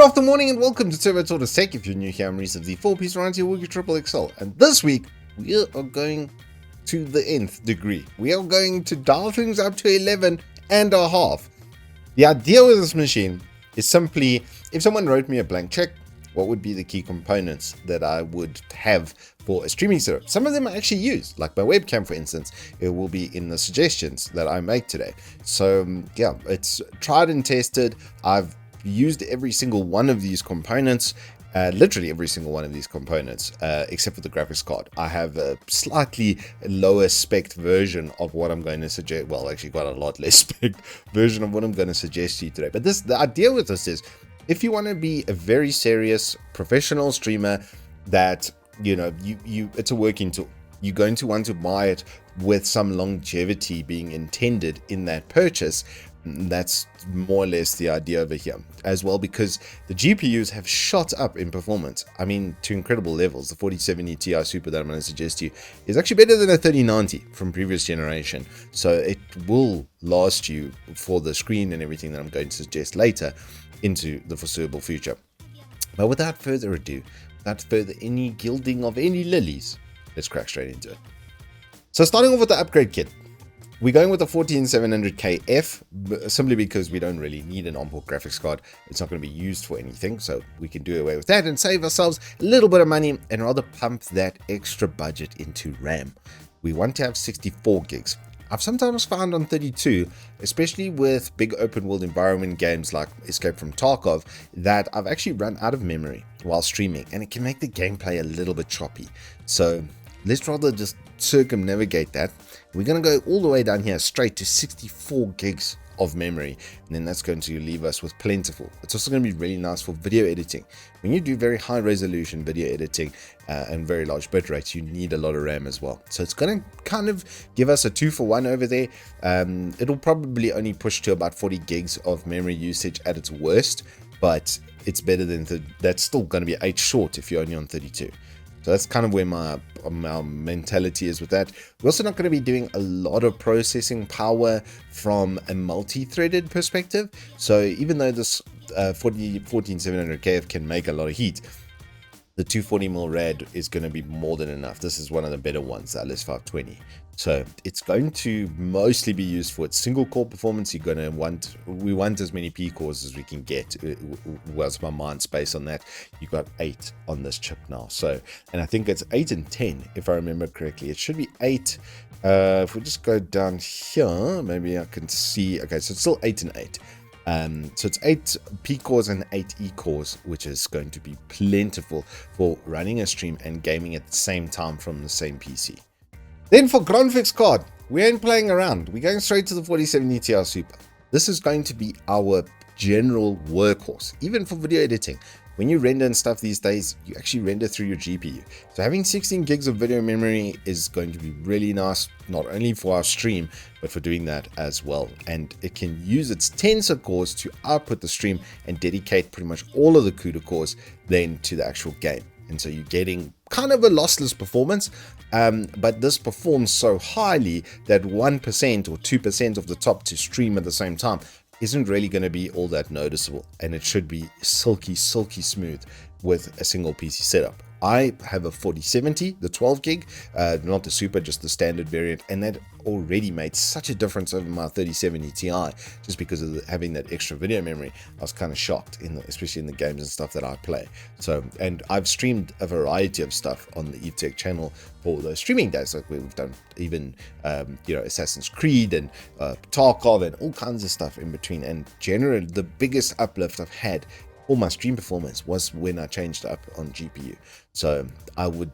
afternoon, morning, and welcome to Turbo Tortoise Tech. If you're new here, I'm Reese of the 4-piece variety Wooks Triple XL, and this week we are going to the nth degree. We are going to dial things up to 11 and a half. The idea with this machine is simply, if someone wrote me a blank check, what would be the key components that I would have for a streaming setup? Some of them I actually use, like my webcam, for instance. It will be in the suggestions that I make today. So yeah, it's tried and tested. I've used every single one of these components, literally every single one of these components, except for the graphics card. I have a slightly lower spec version of what I'm going to suggest. Well, actually quite a lot less spec version of what I'm going to suggest to you today. But the idea with this is, if you want to be a very serious professional streamer that, you know, it's a working tool, you're going to want to buy it with some longevity being intended in that purchase. That's more or less the idea over here as well, because the GPUs have shot up in performance. I mean, to incredible levels. The 4070 Ti Super that I'm going to suggest to you is actually better than a 3090 from previous generation. So it will last you for the screen and everything that I'm going to suggest later into the foreseeable future. But without further ado, without further any gilding of any lilies, let's crack straight into it. So starting off with the upgrade kit, we're going with a 14700KF simply because we don't really need an onboard graphics card. It's not going to be used for anything, so we can do away with that and save ourselves a little bit of money and rather pump that extra budget into RAM. We want to have 64 gigs. I've sometimes found on 32, especially with big open world environment games like Escape from Tarkov, that I've actually run out of memory while streaming, and it can make the gameplay a little bit choppy. So let's rather just circumnavigate that. We're going to go all the way down here straight to 64 gigs of memory, and then that's going to leave us with plentiful. It's also going to be really nice for video editing. When you do very high resolution video editing and very large bit rates, you need a lot of RAM as well. So it's going to kind of give us a 2-for-1 over there. It'll probably only push to about 40 gigs of memory usage at its worst, but it's better than that's still going to be 8 short if you're only on 32. So that's kind of where my mentality is with that. We're also not going to be doing a lot of processing power from a multi-threaded perspective. So even though this 14700KF can make a lot of heat, the 240mm rad is going to be more than enough. This is one of the better ones, the LS520. So it's going to mostly be used for its single core performance. You're going to we want as many P cores as we can get. Was my mind space on that. You got 8 on this chip now. So, and I think it's 8 and 10 if I remember correctly. It should be 8. If we just go down here, maybe I can see. Okay, so it's still 8 and 8. So it's 8 P cores and 8 E cores, which is going to be plentiful for running a stream and gaming at the same time from the same PC. Then for Gronfiks Card, we ain't playing around. We're going straight to the 4070 Ti Super. This is going to be our general workhorse, even for video editing. When you render and stuff these days, you actually render through your GPU. So having 16 gigs of video memory is going to be really nice, not only for our stream, but for doing that as well. And it can use its tensor cores to output the stream and dedicate pretty much all of the CUDA cores then to the actual game. And so you're getting kind of a lossless performance, but this performs so highly that 1% or 2% of the top to stream at the same time isn't really going to be all that noticeable, and it should be silky smooth with a single PC setup. I have a 4070, the 12 gig, not the Super, just the standard variant, and that already made such a difference over my 3070 Ti just because of having that extra video memory. I was kind of shocked, especially in the games and stuff that I play. So, and I've streamed a variety of stuff on the Evetech channel for the streaming days, like we've done even Assassin's Creed and Tarkov and all kinds of stuff in between. And generally, the biggest uplift I've had all my stream performance was when I changed up on GPU. So I would,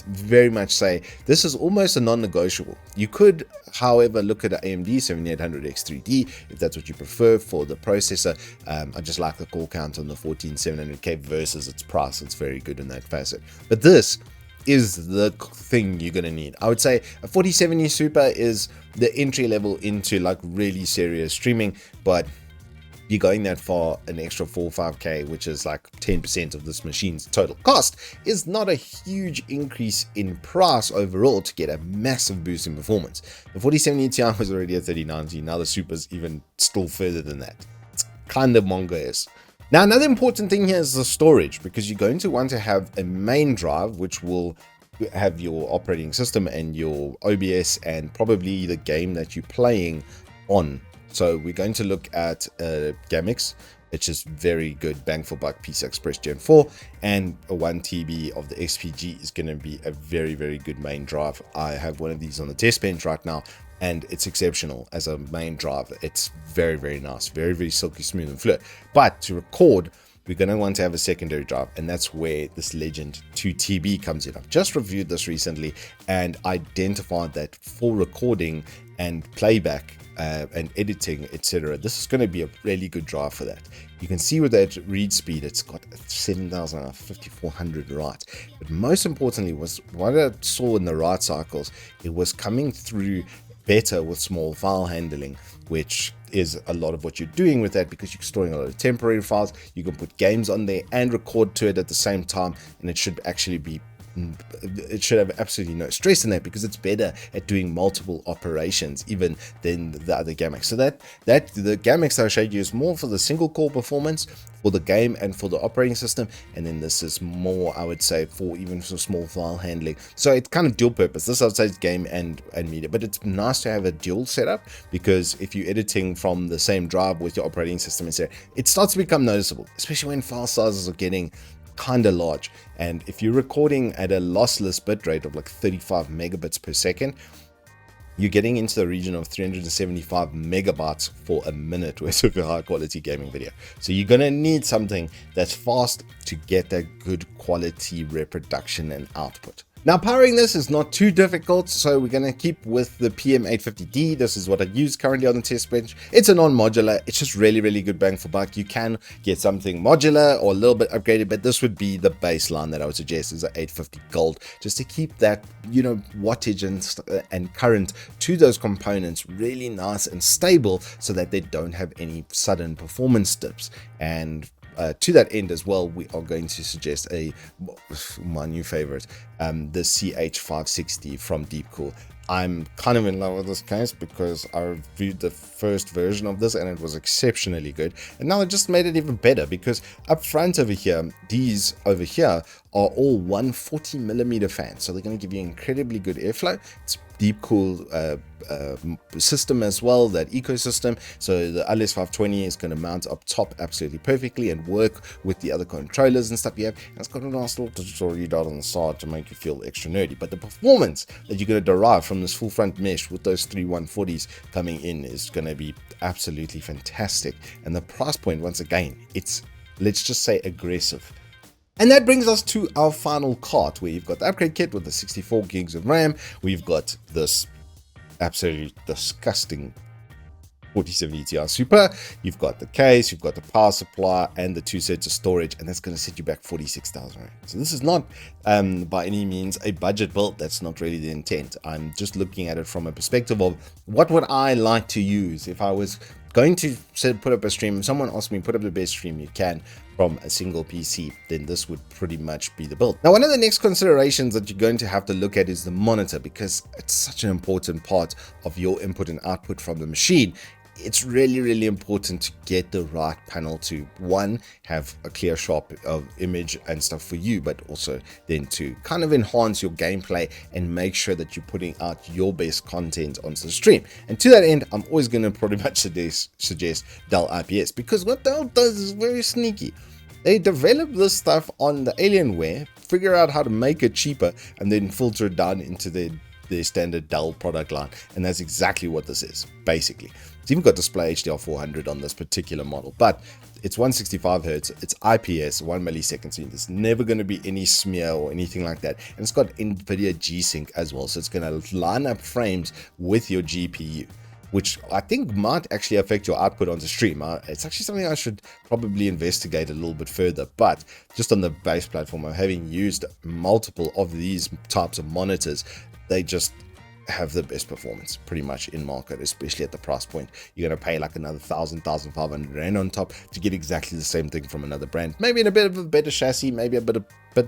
very much say this is almost a non-negotiable. You could, however, look at an AMD 7800X3D if that's what you prefer for the processor. I just like the core count on the 14700K versus its price. It's very good in that facet. But this is the thing you're going to need. I would say a 4070 Super is the entry level into like really serious streaming, but you're going that far, an extra 4 or 5K, which is like 10% of this machine's total cost, is not a huge increase in price overall to get a massive boost in performance. The 4070 Ti was already a 3090, now the Super's even still further than that. It's kind of mongoose. Now, another important thing here is the storage, because you're going to want to have a main drive, which will have your operating system and your OBS and probably the game that you're playing on. So we're going to look at Gamix, which is very good bang for buck PCI Express Gen 4, and a 1 TB of the XPG is going to be a very, very good main drive. I have one of these on the test bench right now, and it's exceptional as a main drive. It's very, very nice, very, very silky smooth and fluid. But to record, we're going to want to have a secondary drive, and that's where this Legend 2 TB comes in. I've just reviewed this recently and identified that for recording and playback and editing, etc., this is going to be a really good drive for that. You can see with that read speed, it's got 7,400 writes. But most importantly was what I saw in the write cycles, it was coming through better with small file handling, which is a lot of what you're doing with that, because you're storing a lot of temporary files. You can put games on there and record to it at the same time, and it should actually be, it should have absolutely no stress in that, because it's better at doing multiple operations even than the other Gamix. So the Gamix I showed you is more for the single core performance for the game and for the operating system, and then this is more, I would say, for even for small file handling. So it's kind of dual purpose. This, I would say, is game and media, but it's nice to have a dual setup, because if you're editing from the same drive with your operating system, etc., it starts to become noticeable, especially when file sizes are getting kind of large. And if you're recording at a lossless bitrate of like 35 megabits per second, you're getting into the region of 375 megabytes for a minute worth of a high quality gaming video. So you're going to need something that's fast to get that good quality reproduction and output. Now, powering this is not too difficult, so we're going to keep with the PM850D. This is what I use currently on the test bench. It's a non-modular. It's just really, really good bang for buck. You can get something modular or a little bit upgraded, but this would be the baseline that I would suggest, is an 850 Gold, just to keep that, you know, wattage and current to those components really nice and stable, so that they don't have any sudden performance dips. And to that end as well, we are going to suggest my new favorite, the CH560 from Deepcool. I'm kind of in love with this case because I reviewed the first version of this and it was exceptionally good. And now I just made it even better, because up front over here, these over here are all 140mm fans. So they're going to give you incredibly good airflow. It's Deepcool system as well, that ecosystem. So the LS520 is going to mount up top absolutely perfectly and work with the other controllers and stuff you have. And it's got a nice little digital readout on the side to make you feel extra nerdy. But the performance that you're going to derive from this full front mesh with those three 140s coming in is going to be absolutely fantastic. And the price point, once again, it's, let's just say, aggressive. And that brings us to our final cart, where you've got the upgrade kit with the 64 gigs of RAM. We've got this absolutely disgusting 4070 Ti Super. You've got the case, you've got the power supply, and the 2 sets of storage, and that's going to set you back 46,000 Rand. So this is not by any means a budget build. That's not really the intent. I'm just looking at it from a perspective of what would I like to use if I was going to put up a stream. If someone asked me, put up the best stream you can from a single PC, then this would pretty much be the build. Now, one of the next considerations that you're going to have to look at is the monitor, because it's such an important part of your input and output from the machine. It's really, really important to get the right panel to, one, have a clear, sharp image and stuff for you, but also then to kind of enhance your gameplay and make sure that you're putting out your best content onto the stream. And to that end, I'm always going to pretty much suggest Dell IPS, because what Dell does is very sneaky. They develop this stuff on the Alienware, figure out how to make it cheaper, and then filter it down into their standard Dell product line. And that's exactly what this is, basically. It's even got display HDR 400 on this particular model, but it's 165 Hertz, it's IPS, 1 millisecond, so there's never going to be any smear or anything like that. And it's got NVIDIA G-Sync as well, so it's going to line up frames with your GPU, which I think might actually affect your output on the stream. It's actually something I should probably investigate a little bit further, but just on the base platform, of having used multiple of these types of monitors, they just have the best performance pretty much in market, especially at the price point. You're going to pay like another 1,500 Rand on top to get exactly the same thing from another brand, maybe in a bit of a better chassis, maybe a bit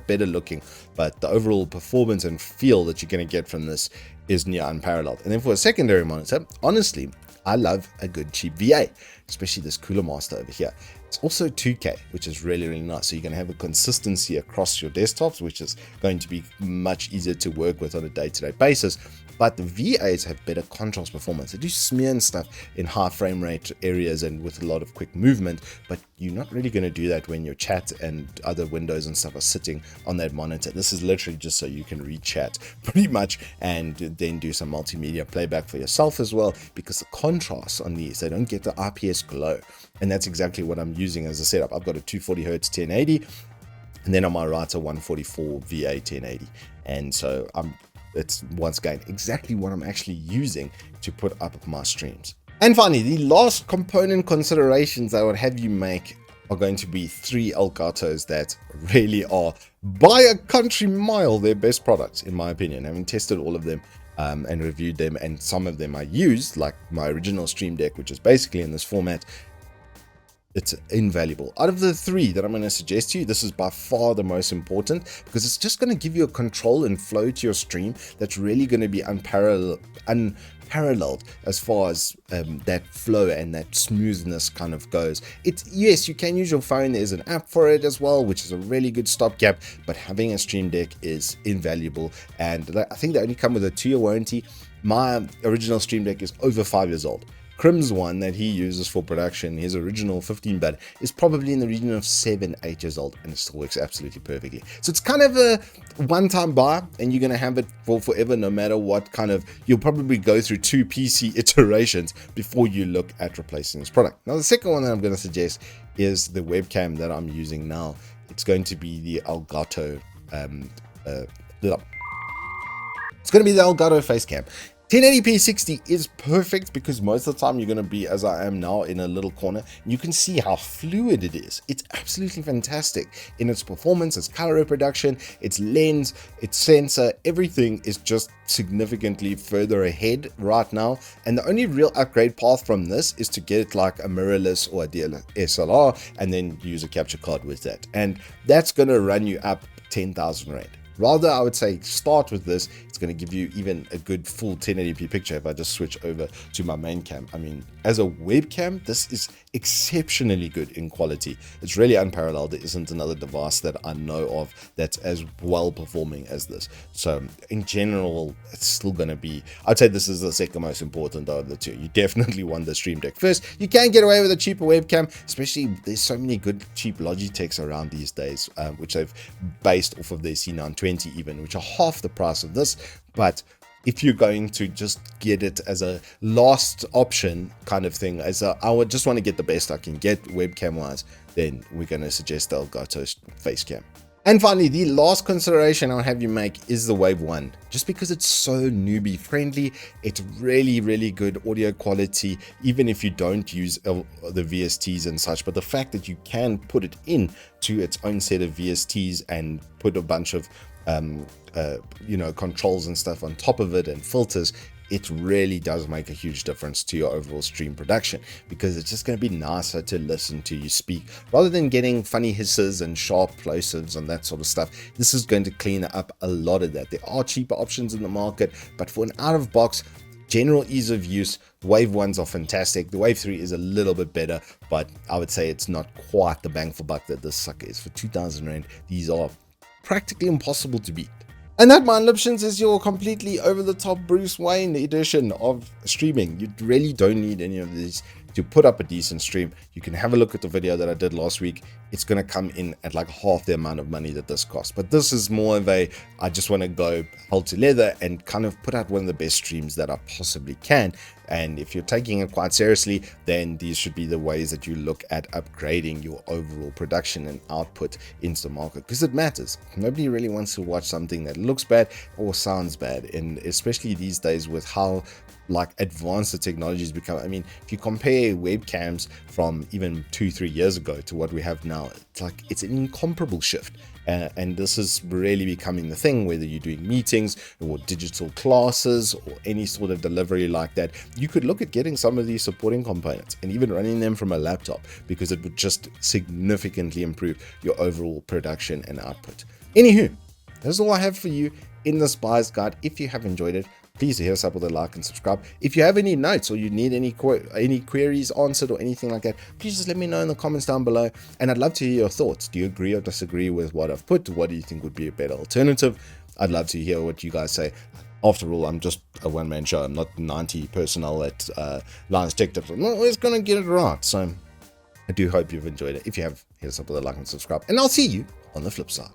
better looking, but the overall performance and feel that you're going to get from this is near unparalleled. And then for a secondary monitor, honestly, I love a good cheap VA, especially this Cooler Master over here. It's also 2K, which is really, really nice. So you're going to have a consistency across your desktops, which is going to be much easier to work with on a day-to-day basis. But the V8s have better contrast performance. They do smear and stuff in high frame rate areas and with a lot of quick movement, but you're not really going to do that when your chat and other windows and stuff are sitting on that monitor. This is literally just so you can read chat pretty much and then do some multimedia playback for yourself as well, because the contrast on these, they don't get the IPS glow. And that's exactly what I'm using as a setup. I've got a 240 Hz 1080, and then on my right a 144 VA 1080. And so it's once again exactly what I'm actually using to put up my streams. And finally, the last component considerations I would have you make are going to be 3 Elgatos that really are, by a country mile, their best products, in my opinion. Having tested all of them and reviewed them, and some of them I used, like my original Stream Deck, which is basically in this format. It's invaluable. Out of the 3 that I'm going to suggest to you, this is by far the most important, because it's just going to give you a control and flow to your stream that's really going to be unparalleled as far as that flow and that smoothness kind of goes. Yes, you can use your phone. There's an app for it as well, which is a really good stopgap, but having a Stream Deck is invaluable. And I think they only come with a 2-year warranty. My original Stream Deck is over 5 years old. Crim's one that he uses for production, his original 15-bit, is probably in the region of 7-8 years old, and it still works absolutely perfectly. So it's kind of a one-time buy, and you're going to have it for forever, no matter what kind of, you'll probably go through 2 PC iterations before you look at replacing this product. Now, the second one that I'm going to suggest is the webcam that I'm using now. It's going to be the Elgato, it's going to be the Elgato Facecam. 1080p 60 is perfect because most of the time you're going to be, as I am now, in a little corner. You can see how fluid it is. It's absolutely fantastic in its performance, its color reproduction, its lens, its sensor. Everything is just significantly further ahead right now. And the only real upgrade path from this is to get like a mirrorless or a DSLR and then use a capture card with that. And that's going to run you up 10,000 Rand. Rather, I would say start with this. It's going to give you even a good full 1080p picture if I just switch over to my main cam. I mean, as a webcam, this is exceptionally good in quality. It's really unparalleled. There isn't another device that I know of that's as well performing as this. So in general, it's still going to be, I'd say this is the second most important out of the 2. You definitely want the Stream Deck first. You can get away with a cheaper webcam, especially there's so many good cheap Logitechs around these days, which they've based off of their C920 even, which are half the price of this. But if you're going to just get it as a last option kind of thing, I would just want to get the best I can get webcam wise, then we're going to suggest the Elgato Facecam. And finally, the last consideration I'll have you make is the Wave 1. Just because it's so newbie friendly, it's really, really good audio quality, even if you don't use the VSTs and such. But the fact that you can put it in to its own set of VSTs and put a bunch of controls and stuff on top of it and filters, it really does make a huge difference to your overall stream production, because it's just going to be nicer to listen to you speak rather than getting funny hisses and sharp plosives and that sort of stuff. This is going to clean up a lot of that. There are cheaper options in the market, but for an out of box general ease of use, Wave 1s are fantastic. The Wave 3 is a little bit better, but I would say it's not quite the bang for buck that this sucker is. For 2,000 Rand, these are practically impossible to beat. And that, my Liptions, is your completely over-the-top Bruce Wayne edition of streaming. You really don't need any of these to put up a decent stream. You can have a look at the video that I did last week. It's going to come in at like half the amount of money that this costs. But this is more of a, I just want to go hell to leather and kind of put out one of the best streams that I possibly can. And if you're taking it quite seriously, then these should be the ways that you look at upgrading your overall production and output into the market, because it matters. Nobody really wants to watch something that looks bad or sounds bad, and especially these days with how like advanced the technology has become. I mean, if you compare webcams from even 2-3 years ago to what we have now, it's an incomparable shift. And this is really becoming the thing, whether you're doing meetings or digital classes or any sort of delivery like that. You could look at getting some of these supporting components and even running them from a laptop, because it would just significantly improve your overall production and output. Anywho, that's all I have for you in this buyer's guide. If you have enjoyed it, please hit us up with a like and subscribe. If you have any notes or you need any queries answered or anything like that, please just let me know in the comments down below. And I'd love to hear your thoughts. Do you agree or disagree with what I've put? What do you think would be a better alternative? I'd love to hear what you guys say. After all, I'm just a one-man show. I'm not 90 personnel at Lions Tech Tips. I'm not always going to get it right. So I do hope you've enjoyed it. If you have, hit us up with a like and subscribe. And I'll see you on the flip side.